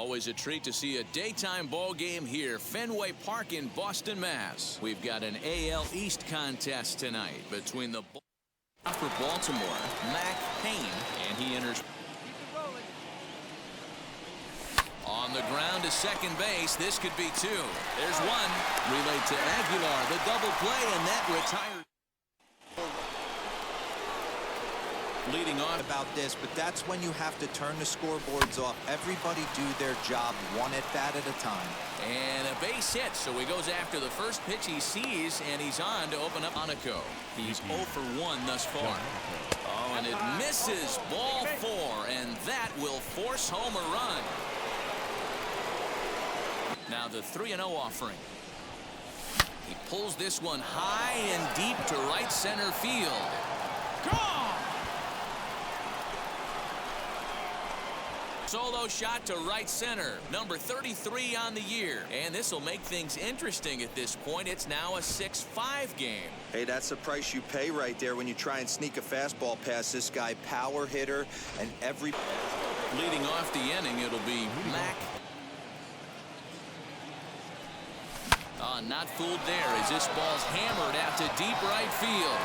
Always a treat to see a daytime ball game here, Fenway Park in Boston, Mass. We've got an AL East contest tonight between the for Baltimore, Mac Payne, and he enters on the ground to second base. This could be two. There's one. Relayed to Aguilar, the double play, and that retired. Leading off about this, but that's when you have to turn the scoreboards off. Everybody do their job one at bat at a time. And a base hit, so he goes after the first pitch he sees, and he's on to open up Monaco. He's 0 for 1 thus far. Oh, and it misses. Ball 4, and that will force home a run. Now the 3-0 offering. He pulls this one high and deep to right center field. Gone! Solo shot to right center. Number 33 on the year. And this will make things interesting at this point. It's now a 6-5 game. Hey, that's the price you pay right there when you try and sneak a fastball past this guy. Power hitter, and every... Leading off the inning, it'll be Mac. Not fooled there as this ball's hammered out to deep right field.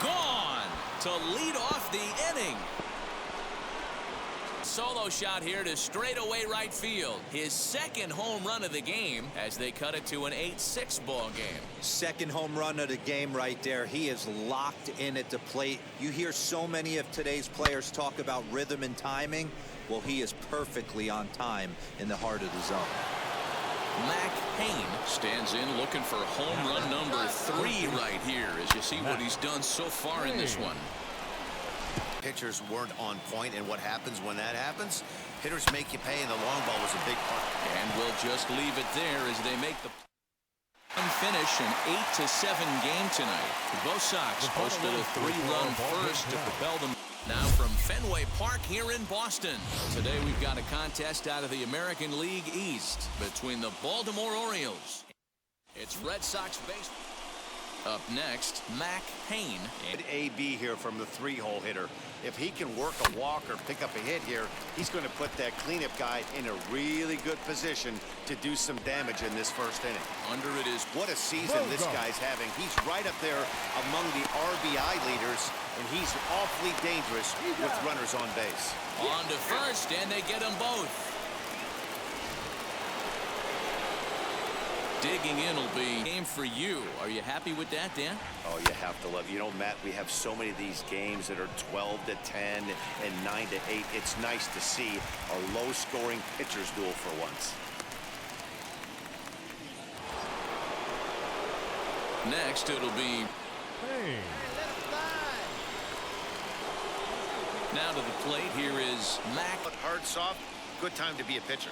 Gone to lead off the inning. Solo shot here to straightaway right field. His second home run of the game as they cut it to an 8-6 ball game. Second home run of the game right there. He is locked in at the plate. You hear so many of today's players talk about rhythm and timing. Well, he is perfectly on time in the heart of the zone. Mac Payne stands in looking for home run number 3 right here as you see what he's done so far in this one. Pitchers weren't on point, and what happens when that happens? Hitters make you pay, and the long ball was a big part. And we'll just leave it there as they make the finish. An 8-7 game tonight. Both Sox posted a 3-run first to propel them. Now from Fenway Park here in Boston. Today we've got a contest out of the American League East between the Baltimore Orioles. It's Red Sox baseball. Up next, Mac Payne. And AB here from the 3-hole hitter. If he can work a walk or pick up a hit here, he's going to put that cleanup guy in a really good position to do some damage in this first inning. Under it is... What a season this guy's having. He's right up there among the RBI leaders, and he's awfully dangerous with runners on base. On to first, and they get them both. Digging in will be game for you. Are you happy with that, Dan? Oh, you have to love. You know, Matt, we have so many of these games that are 12-10 and 9-8. It's nice to see a low-scoring pitcher's duel for once. Next, it'll be... Now to the plate, here is Mac. Hard, soft, good time to be a pitcher.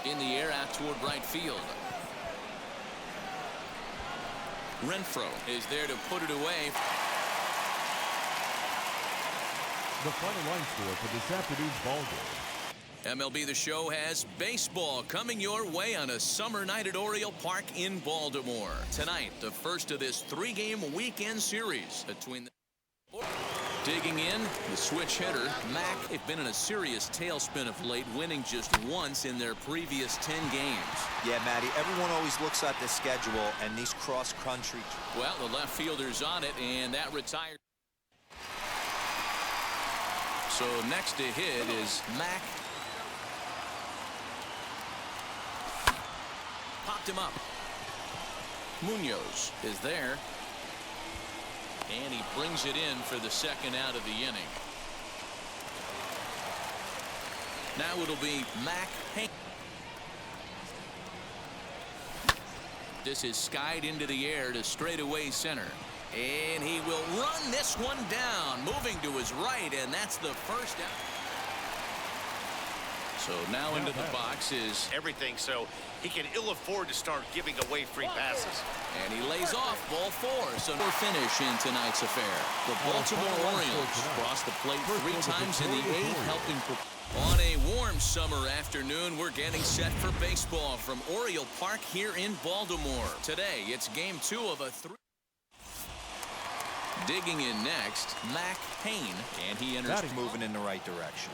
In the air out toward right field. Renfroe is there to put it away. The final line score for this afternoon's ball game. MLB The Show has baseball coming your way on a summer night at Oriole Park in Baltimore. Tonight, the first of this 3-game weekend series between the... Digging in, the switch hitter, Mac. They've been in a serious tailspin of late, winning just once in their previous 10 games. Yeah, Matty, everyone always looks at the schedule and these cross-country. Well, the left fielder's on it, and that retired. So next to hit is Mac. Popped him up. Munoz is there. And he brings it in for the second out of the inning. Now it'll be Mac Payne. This is skied into the air to straightaway center. And he will run this one down, moving to his right, and that's the first out. So now into the box is everything, so he can ill afford to start giving away free passes. And he lays off ball 4. So no finish in tonight's affair. The Baltimore Orioles crossed the plate 3 times in the 8th, helping. On a warm summer afternoon, we're getting set for baseball from Oriole Park here in Baltimore. Today, it's game 2 of a 3. Digging in next, Mac Payne, and he enters. Moving in the right direction.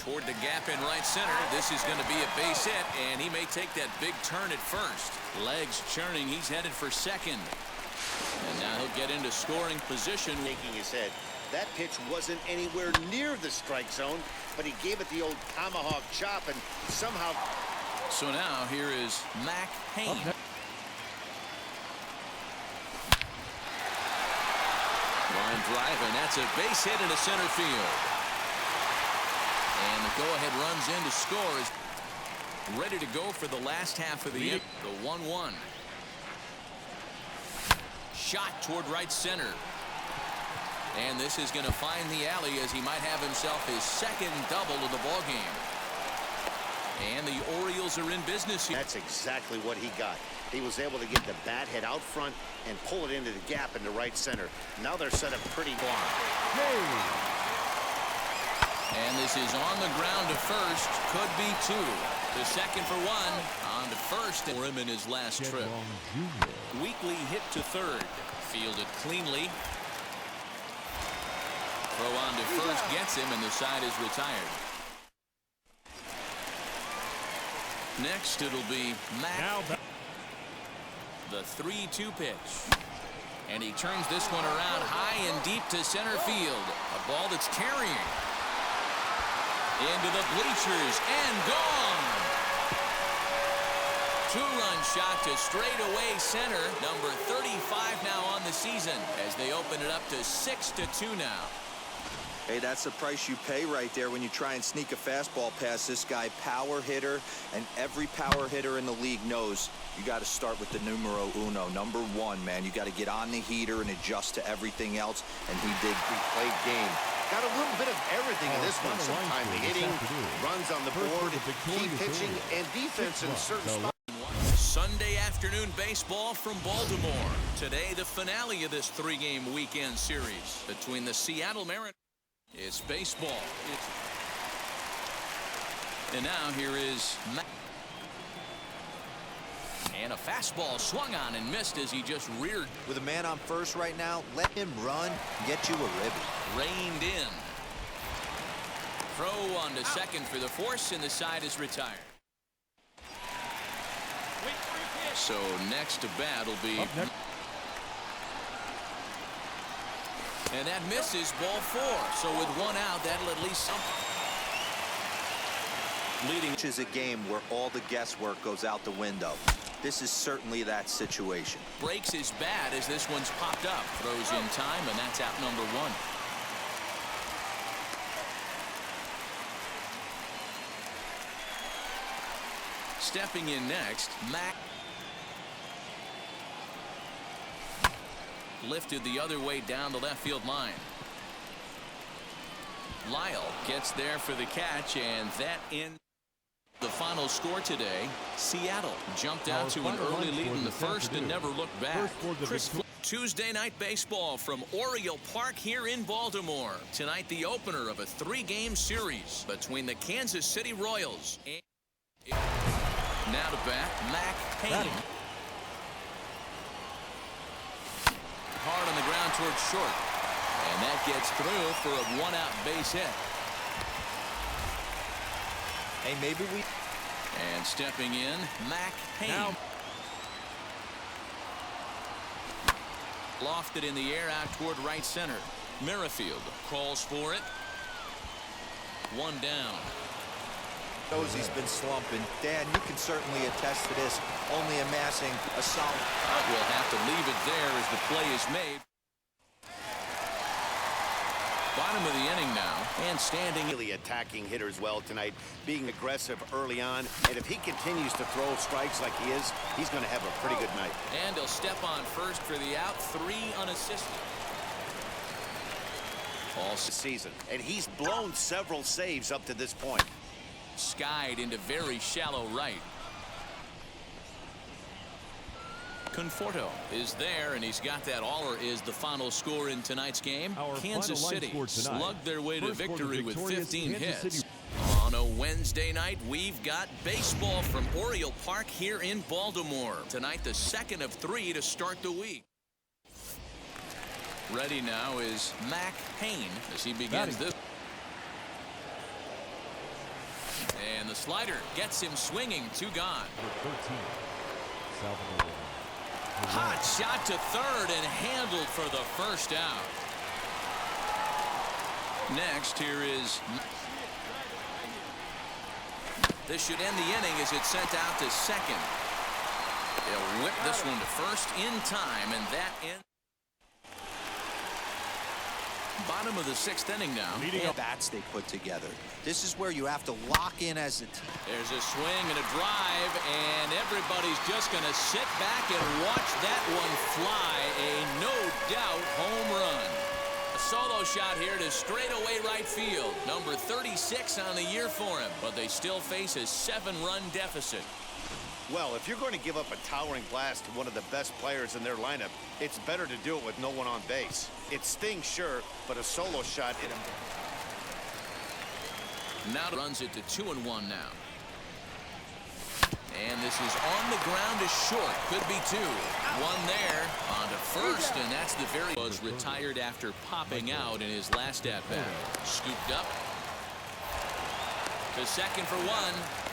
toward the gap in right center. This is going to be a base hit, and he may take that big turn at first. Legs churning. He's headed for second. And now he'll get into scoring position. Shaking his head. That pitch wasn't anywhere near the strike zone, but he gave it the old tomahawk chop and somehow. So now here is Mac Hayne. Okay. Line drive, and that's a base hit into center field. And the go-ahead runs in to score is ready to go for the last half of the inning. The 1-1. Shot toward right center. And this is going to find the alley as he might have himself his second double of the ballgame. And the Orioles are in business here. That's exactly what he got. He was able to get the bat head out front and pull it into the gap into right center. Now they're set up pretty blind. And this is on the ground to first. Could be two. To second for one. On to first for him in his last trip. Weekly hit to third. Fielded cleanly. Throw on to first gets him, and the side is retired. Next, it'll be Mac. The 3-2 pitch. And he turns this one around high and deep to center field. A ball that's carrying. Into the bleachers and gone. Two-run shot to straightaway center. Number 35 now on the season as they open it up to 6-2 now. Hey, that's the price you pay right there when you try and sneak a fastball past this guy. Power hitter, and every power hitter in the league knows you got to start with the numero uno, number one, man. You got to get on the heater and adjust to everything else, and he did. He played game. Got a little bit of everything in this one. Some timely hitting, runs on the board, key pitching, and defense in certain spots. Sunday afternoon baseball from Baltimore. Today, the finale of this three-game weekend series between the Seattle Mariners. It's baseball. And now here is Mac. And a fastball swung on and missed as he just reared. With a man on first right now, let him run and get you a ribby. Reined in. Throw on to second for the force, and the side is retired. So next to bat will be. And that misses ball four. So with one out, that'll at least something. Leading is a game where all the guesswork goes out the window. This is certainly that situation. Breaks his bat as this one's popped up. Throws in time, and that's out number one. Stepping in next, Mac. Lifted the other way down the left field line. Lyle gets there for the catch, and that in the final score today. Seattle jumped out to an early lead in the first and never looked back. Tuesday night baseball from Oriole Park here in Baltimore. Tonight, the opener of a three-game series between the Kansas City Royals and now to bat, Mac Hayne. Hard on the ground towards short. And that gets through for a one-out base hit. Hey, maybe we. And stepping in, Mac Hayne. Now. Lofted in the air out toward right center. Merrifield crawls for it. One down. Knows he's been slumping. Dan, you can certainly attest to this. Only amassing a solid. We'll have to leave it there as the play is made. Bottom of the inning now, and standing. Really attacking hitters well tonight, being aggressive early on, and if he continues to throw strikes like he is, he's going to have a pretty good night. And he'll step on first for the out, 3 unassisted. All season, and he's blown several saves up to this point. Skied into very shallow right. Conforto is there, and he's got that. Aller is the final score in tonight's game. Kansas City slugged their way to victory with 15 hits. On a Wednesday night, we've got baseball from Oriole Park here in Baltimore. Tonight, the second of 3 to start the week. Ready now is Mac Hayne as he begins this. And the slider gets him swinging. 2 gone. Number 13, Salvador. Hot shot to third and handled for the first out. Next, here is... This should end the inning as it's sent out to second. They'll whip this one to first in time, and that ends. Bottom of the 6th inning now. And bats they put together. This is where you have to lock in as a team. There's a swing and a drive, and everybody's just going to sit back and watch that one fly. A no-doubt home run. A solo shot here to straightaway right field. Number 36 on the year for him, but they still face a 7-run deficit. Well, if you're going to give up a towering blast to one of the best players in their lineup, it's better to do it with no one on base. It stings, sure, but a solo shot in him. Now runs it to 2-1 now. And this is on the ground is short. Could be 2. 1 there on to first, and that's the very was retired after popping out in his last at-bat. Scooped up to second for 1.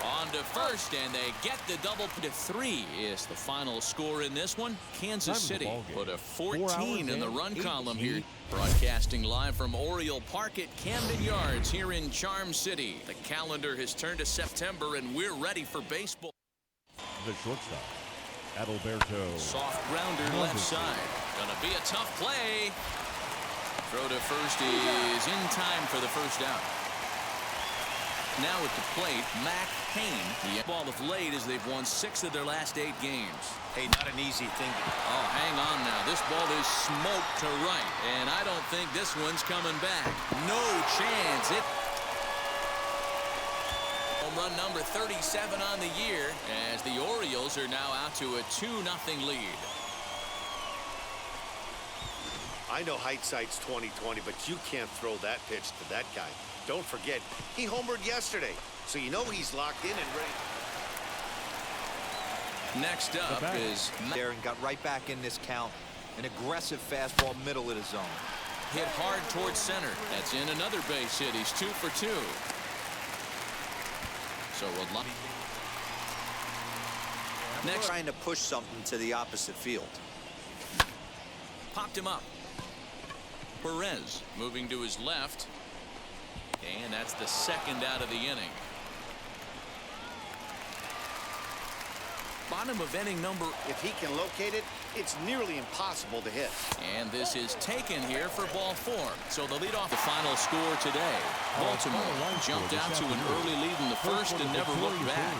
On to first, and they get the double. To 3 is the final score in this one. Kansas City put a 14 in the run column here. Broadcasting live from Oriole Park at Camden Yards here in Charm City. The calendar has turned to September, and we're ready for baseball. The shortstop, Adalberto. Soft grounder left side. Gonna be a tough play. Throw to first is in time for the first out. Now at the plate, Mac Payne. The ball of late as they've won 6 of their last 8 games. Hey, not an easy thing. Oh, hang on now. This ball is smoked to right, and I don't think this one's coming back. No chance. Home run number 37 on the year as the Orioles are now out to a 2-0 lead. I know hindsight's 20/20, but you can't throw that pitch to that guy. Don't forget, he homered yesterday, so you know he's locked in and ready. Next up is there and got right back in this count. An aggressive fastball middle of the zone. Hit hard towards center. That's in another base hit. He's 2 for 2. So we'll next trying to push something to the opposite field. Popped him up. Perez moving to his left. And that's the second out of the inning. Bottom of inning number. If he can locate it, it's nearly impossible to hit. And this is taken here for ball 4. So the lead off the final score today. Baltimore jumped out to an early lead in the first and never looked back.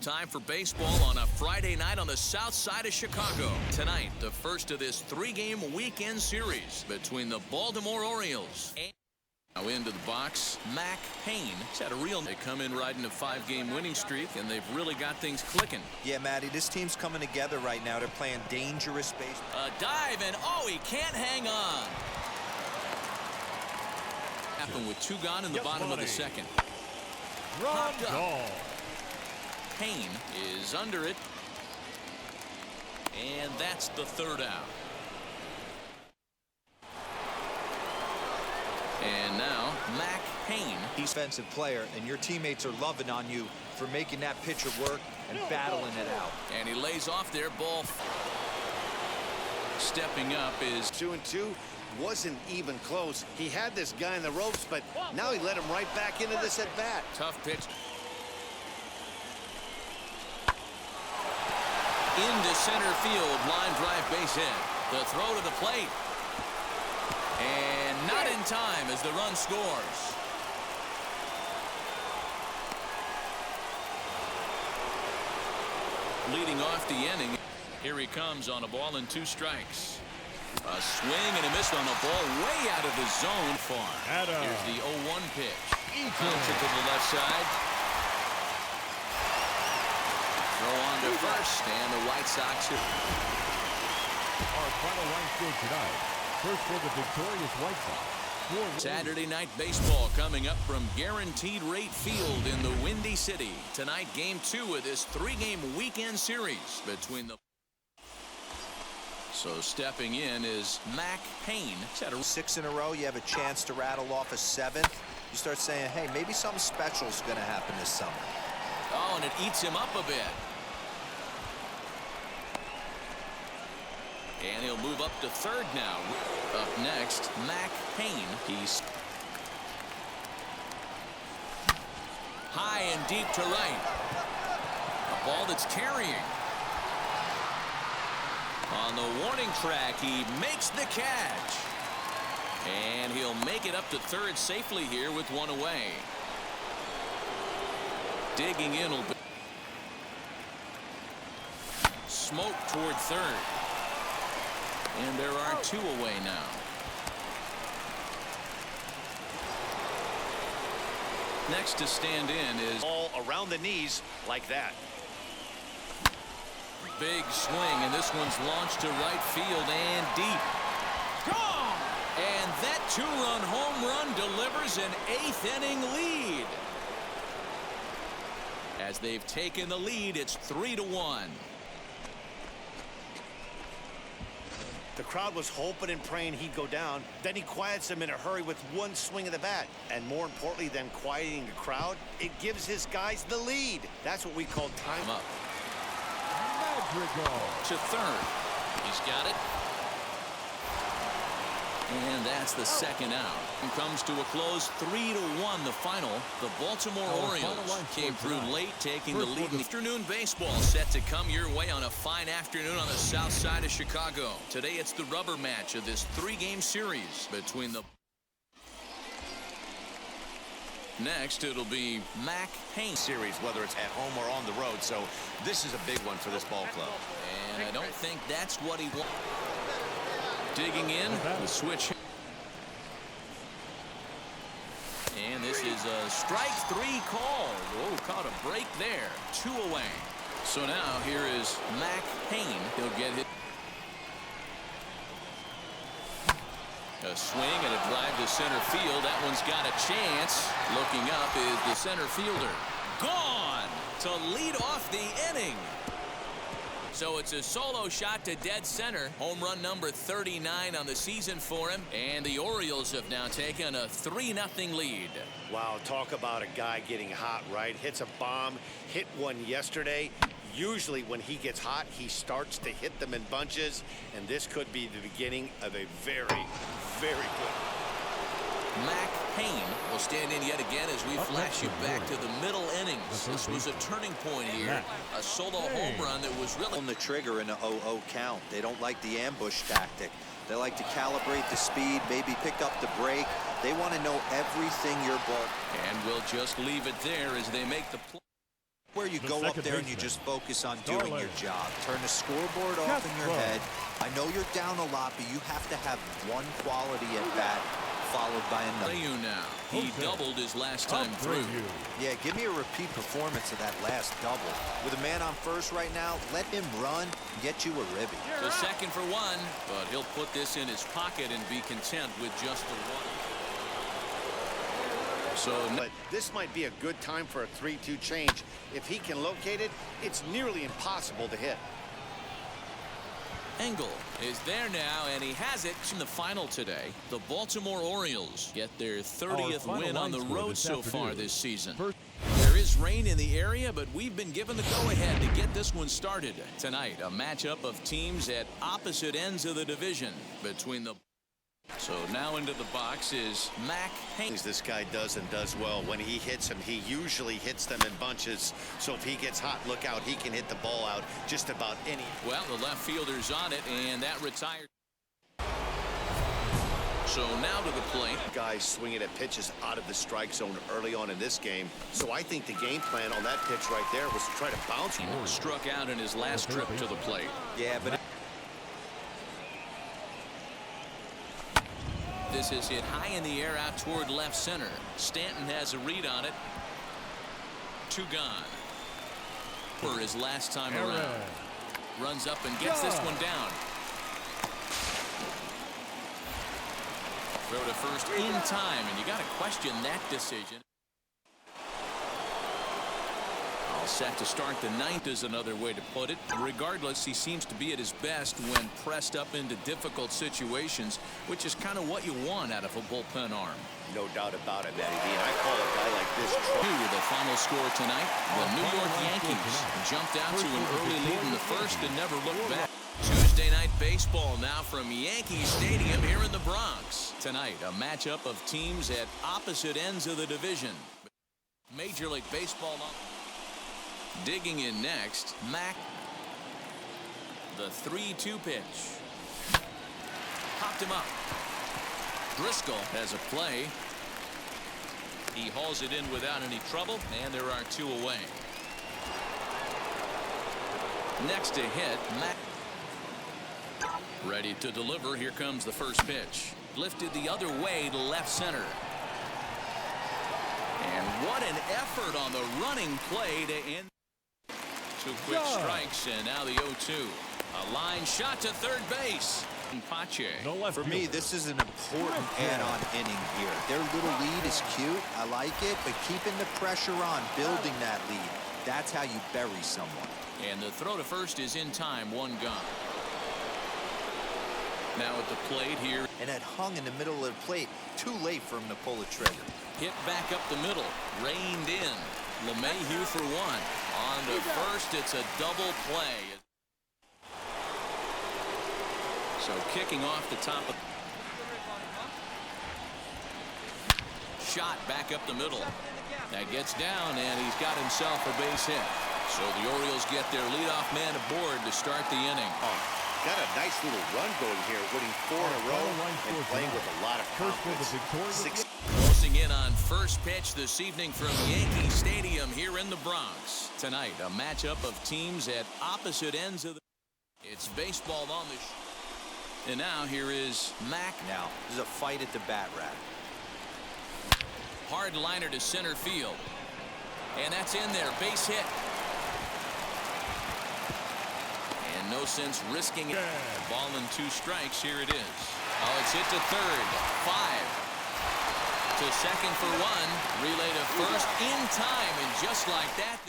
Time for baseball on a Friday night on the south side of Chicago. Tonight, the first of this 3-game weekend series between the Baltimore Orioles and now into the box, Mac Payne. He's had a real. They come in riding a 5-game winning streak, and they've really got things clicking. Yeah, Matty, this team's coming together right now. They're playing dangerous baseball. A dive, and oh, he can't hang on. Happened with 2 gone in the bottom of the second. Popped up. Payne is under it, and that's the 3rd out. And now, Mac Payne. Defensive player, and your teammates are loving on you for making that pitcher work and battling it out. And he lays off there. Ball. Stepping up is 2-2. Wasn't even close. He had this guy in the ropes, but now he let him right back into this at-bat. Tough pitch. Into center field. Line drive base hit. The throw to the plate. And not in time as the run scores. Leading off the inning. Here he comes on a ball and 2 strikes. A swing and a miss on a ball way out of the zone far. Here's the 0-1 pitch. Counter to the left side. Throw on to first, and the White Sox are. Our final line score tonight. First for the victorious White Sox. Saturday night baseball coming up from Guaranteed Rate Field in the Windy City. Tonight, game 2 of this 3-game weekend series between the. So stepping in is Mac Payne. 6 in a row. You have a chance to rattle off a 7th. You start saying, hey, maybe something special is going to happen this summer. Oh, and it eats him up a bit. And he'll move up to third now. Up next, Mac Payne. He's high and deep to right. A ball that's carrying. On the warning track, he makes the catch. And he'll make it up to third safely here with one away. Digging in will be smoke toward third. And there are two away now. Next to stand in is all around the knees like that. Big swing, and this one's launched to right field and deep. Gone! And that two-run home run delivers an eighth-inning lead. As they've taken the lead, it's 3-1. The crowd was hoping and praying he'd go down. Then he quiets them in a hurry with one swing of the bat. And more importantly than quieting the crowd, it gives his guys the lead. That's what we call time up. To third. He's got it. And that's the second out. And comes to a close 3-1 the final. The Baltimore Orioles came through late, taking the lead. Afternoon baseball set to come your way on a fine afternoon on the south side of Chicago. Today it's the rubber match of this three-game series between the next it'll be Mac Payne series, whether it's at home or on the road. So this is a big one for this ball club. And I don't think that's what he wants. Digging in, the switch. And this is a strike three call. Oh, caught a break there. Two away. So now here is Mac Payne. He'll get hit. A swing and a drive to center field. That one's got a chance. Looking up is the center fielder. Gone to lead off the inning. So it's a solo shot to dead center. Home run number 39 on the season for him. And the Orioles have now taken a 3-0 lead. Wow, talk about a guy getting hot, right? Hits a bomb, hit one yesterday. Usually when he gets hot, he starts to hit them in bunches. And this could be the beginning of a very, very good. Mac Payne will stand in yet again as we flash you back to the middle innings. This was a turning point here. A solo home run that was really on the trigger in a 0-0 count. They don't like the ambush tactic. They like to calibrate the speed, maybe pick up the break. They want to know everything your ball. And we'll just leave it there as they make the play. Where you go up there and you just focus on doing your job. Turn the scoreboard off in your head. I know you're down a lot, but you have to have one quality at bat followed by another. Now. He doubled his last time through. Yeah, give me a repeat performance of that last double. With a man on first right now, let him run and get you a ribby. So second for one, but he'll put this in his pocket and be content with just the one. But this might be a good time for a 3-2 change. If he can locate it, it's nearly impossible to hit. Engel is there now, and he has it in the final today. The Baltimore Orioles get their 30th win on the road so far this season. There is rain in the area, but we've been given the go-ahead to get this one started. Tonight, a matchup of teams at opposite ends of the division between the... So now into the box is Mac Payne. This guy does and does well. When he hits them, he usually hits them in bunches. So if he gets hot, look out. He can hit the ball out just about any. Well, the left fielder's on it, and that retired. So now to the plate. Guys swinging at pitches out of the strike zone early on in this game. So I think the game plan on that pitch right there was to try to bounce him. Struck out in his last trip to the plate. Yeah, but... This is hit high in the air out toward left center. Stanton has a read on it. Two gone. For his last time around. Runs up and gets this one down. Throw to first in time, and you got to question that decision. set to start the ninth is another way to put it. Regardless, he seems to be at his best when pressed up into difficult situations, which is kind of what you want out of a bullpen arm. No doubt about it, Matty B. I call a guy like this. With the final score tonight, the New York Yankees jumped out to an early lead in the first and never looked back. Tuesday night baseball now from Yankee Stadium here in the Bronx. Tonight, a matchup of teams at opposite ends of the division. Major League Baseball digging in next. Mac. The 3-2 pitch. Popped him up. Driscoll has a play. He hauls it in without any trouble, and there are two away. Next to hit, Mac. Ready to deliver. Here comes the first pitch. Lifted the other way to left center. And what an effort on the running play to end. Two quick strikes, and now the 0-2. A line shot to third base. Pache. For me, this is an important add-on inning here. Their little lead is cute. I like it, but keeping the pressure on, building that lead, that's how you bury someone. And the throw to first is in time, one gone. Now at the plate here. And it hung in the middle of the plate. Too late for him to pull a trigger. Hit back up the middle. Reined in. LeMahieu for one. On to first, it's a double play. So kicking off the top of. Shot back up the middle. That gets down, and he's got himself a base hit. So the Orioles get their leadoff man aboard to start the inning. Got a nice little run going here, winning 4 in a row and playing with a lot of confidence. Closing in on first pitch this evening from Yankee Stadium here in the Bronx. Tonight, a matchup of teams at opposite ends of the. It's baseball on the. And now here is Mac. Now, there's a fight at the bat rack. Hard liner to center field. And that's in there. Base hit. And no sense risking it. Ball and 2 strikes. Here it is. Oh, it's hit to third. 5. To second for 1. Relay to first in time. And just like that.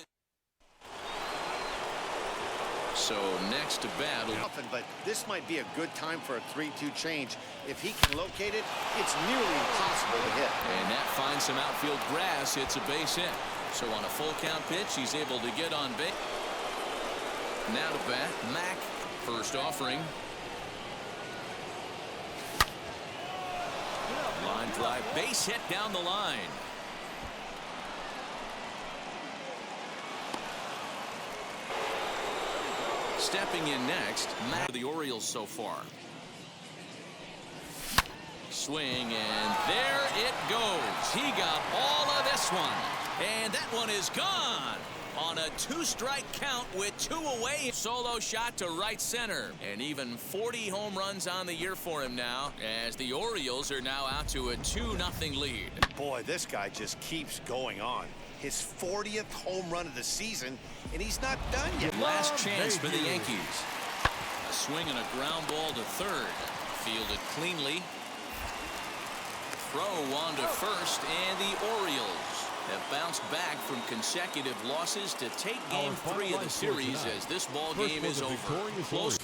So next to bat. But this might be a good time for a 3-2 change. If he can locate it, it's nearly impossible to hit. And that finds some outfield grass. It's a base hit. So on a full count pitch, he's able to get on base. Now to bat, Mac. First offering. Line drive, base hit down the line. Stepping in next, Mac. The Orioles so far. Swing, and there it goes. He got all of this one. And that one is gone. On a 2-strike count with 2 away. Solo shot to right center. And even 40 home runs on the year for him now, as the Orioles are now out to a 2-0 lead. Boy, this guy just keeps going on. His 40th home run of the season, and he's not done yet. Last chance for the Yankees. A swing and a ground ball to third. Fielded cleanly. Throw on to first, and the Orioles have bounced back from consecutive losses to take game 3 of the series as this ball game is over. Close.